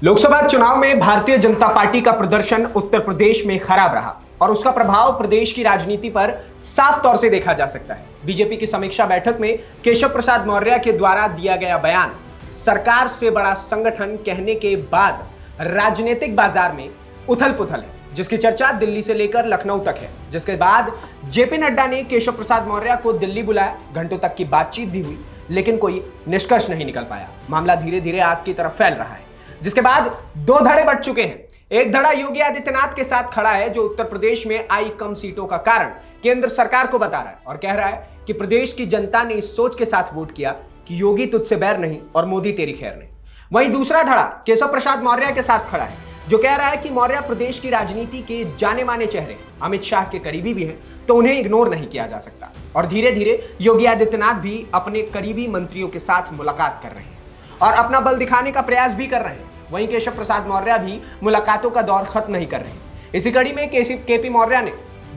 लोकसभा चुनाव में भारतीय जनता पार्टी का प्रदर्शन उत्तर प्रदेश में खराब रहा और उसका प्रभाव प्रदेश की राजनीति पर साफ तौर से देखा जा सकता है। बीजेपी की समीक्षा बैठक में केशव प्रसाद मौर्य के द्वारा दिया गया बयान सरकार से बड़ा संगठन कहने के बाद राजनीतिक बाजार में उथल पुथल है, जिसकी चर्चा दिल्ली से लेकर लखनऊ तक है। जिसके बाद जेपी नड्डा ने केशव प्रसाद मौर्य को दिल्ली बुलाया। घंटों तक की बातचीत भी हुई, लेकिन कोई निष्कर्ष नहीं निकल पाया। मामला धीरे धीरे आग की तरफ फैल रहा है, जिसके बाद दो धड़े बढ़ चुके हैं। एक धड़ा योगी आदित्यनाथ के साथ खड़ा है, जो उत्तर प्रदेश में आई कम सीटों का कारण केंद्र सरकार को बता रहा है और कह रहा है कि प्रदेश की जनता ने इस सोच के साथ वोट किया कि योगी तुझसे बैर नहीं और मोदी तेरी खैर नहीं। वहीं दूसरा धड़ा केशव प्रसाद मौर्य के साथ खड़ा है, जो कह रहा है कि मौर्य प्रदेश की राजनीति के जाने माने चेहरे, अमित शाह के करीबी भी हैं, तो उन्हें इग्नोर नहीं किया जा सकता। और धीरे धीरे योगी आदित्यनाथ भी अपने करीबी मंत्रियों के साथ मुलाकात कर रहे हैं और अपना बल दिखाने का प्रयास भी कर रहे हैं। वहीं केशव प्रसाद मौर्य भी मुलाकातों का दौर खत्म नहीं कर रहे हैं। इसी कड़ी में केपी मौर्य ने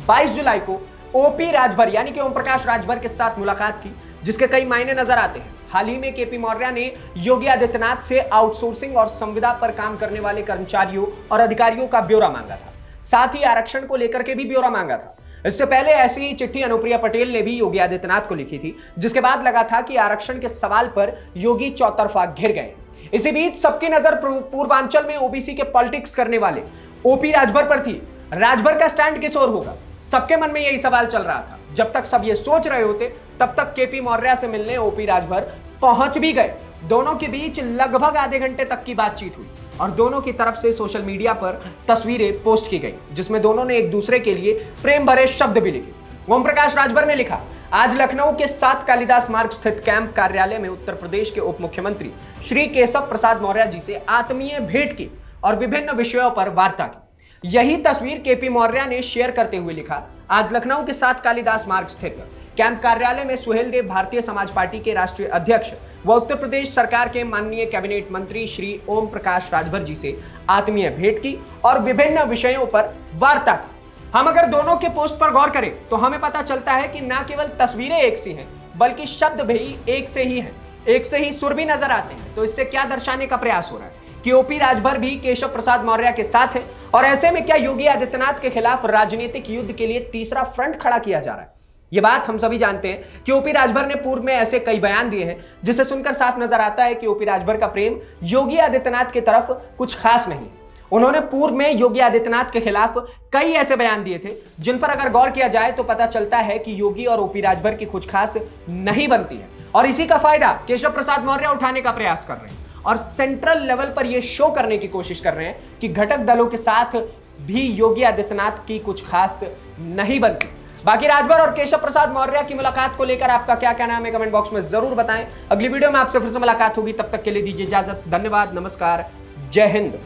22 जुलाई को ओपी राजभर यानी कि ओम प्रकाश राजभर के साथ मुलाकात की, जिसके कई मायने नजर आते हैं। हाल ही में केपी मौर्य ने योगी आदित्यनाथ से आउटसोर्सिंग और संविदा पर काम करने वाले कर्मचारियों और अधिकारियों का ब्यौरा मांगा था, साथ ही आरक्षण को लेकर के भी ब्यौरा मांगा था। इससे पहले ऐसी ही चिट्ठी अनुप्रिया पटेल ने भी योगी आदित्यनाथ को लिखी थी, जिसके बाद लगा था कि आरक्षण के सवाल पर योगी चौतरफा घिर गए। इसी बीच सबकी नजर पूर्वांचल में ओबीसी के पॉलिटिक्स करने वाले ओपी राजभर पर थी। राजभर का स्टैंड किस ओर होगा, सबके मन में यही सवाल चल रहा था। जब तक सब ये सोच रहे होते, तब तक केपी मौर्य से मिलने ओपी राजभर पहुंच भी गए। दोनों के बीच लगभग आधे घंटे तक की बातचीत हुई और दोनों की तरफ से सोशल मीडिया पर तस्वीरें पोस्ट की गई, जिसमें दोनों ने एक दूसरे के लिए प्रेम भरे शब्द भी लिखे। ओम प्रकाश राजभर ने लिखा, आज लखनऊ के 7 कालिदास मार्ग स्थित कैंप कार्यालय में उत्तर प्रदेश के उप मुख्यमंत्री श्री केशव प्रसाद मौर्य जी से आत्मीय भेंट की और विभिन्न विषयों पर वार्ता की। यही तस्वीर केपी मौर्य ने शेयर करते हुए लिखा, आज लखनऊ के 7 कालिदास मार्ग स्थित कैंप कार्यालय में सुहेल देव भारतीय समाज पार्टी के राष्ट्रीय अध्यक्ष व उत्तर प्रदेश सरकार के माननीय कैबिनेट मंत्री श्री ओम प्रकाश राजभर जी से आत्मीय भेंट की और विभिन्न विषयों पर वार्ता की। हम अगर दोनों के पोस्ट पर गौर करें तो हमें पता चलता है कि न केवल तस्वीरें एक सी हैं, बल्कि शब्द भी एक से ही हैं, एक से ही सुर भी नजर आते हैं। तो इससे क्या दर्शाने का प्रयास हो रहा है कि ओपी राजभर भी केशव प्रसाद मौर्य के साथ है और ऐसे में क्या योगी आदित्यनाथ के खिलाफ राजनीतिक युद्ध के लिए तीसरा फ्रंट खड़ा किया जा रहा है। यह बात हम सभी जानते हैं कि ओपी राजभर ने पूर्व में ऐसे कई बयान दिए हैं, जिसे सुनकर साफ नजर आता है कि ओपी राजभर का प्रेम योगी आदित्यनाथ की तरफ कुछ खास नहीं। उन्होंने पूर्व में योगी आदित्यनाथ के खिलाफ कई ऐसे बयान दिए थे, जिन पर अगर गौर किया जाए तो पता चलता है कि योगी और ओपी राजभर की कुछ खास नहीं बनती है। और इसी का फायदा केशव प्रसाद मौर्य उठाने का प्रयास कर रहे हैं और सेंट्रल लेवल पर यह शो करने की कोशिश कर रहे हैं कि घटक दलों के साथ भी योगी आदित्यनाथ की कुछ खास नहीं बनती। बाकी राजभर और केशव प्रसाद मौर्य की मुलाकात को लेकर आपका क्या कहना है, कमेंट बॉक्स में जरूर बताएं। अगली वीडियो में आपसे फिर से मुलाकात होगी, तब तक के लिए दीजिए इजाजत। धन्यवाद, नमस्कार, जय हिंद।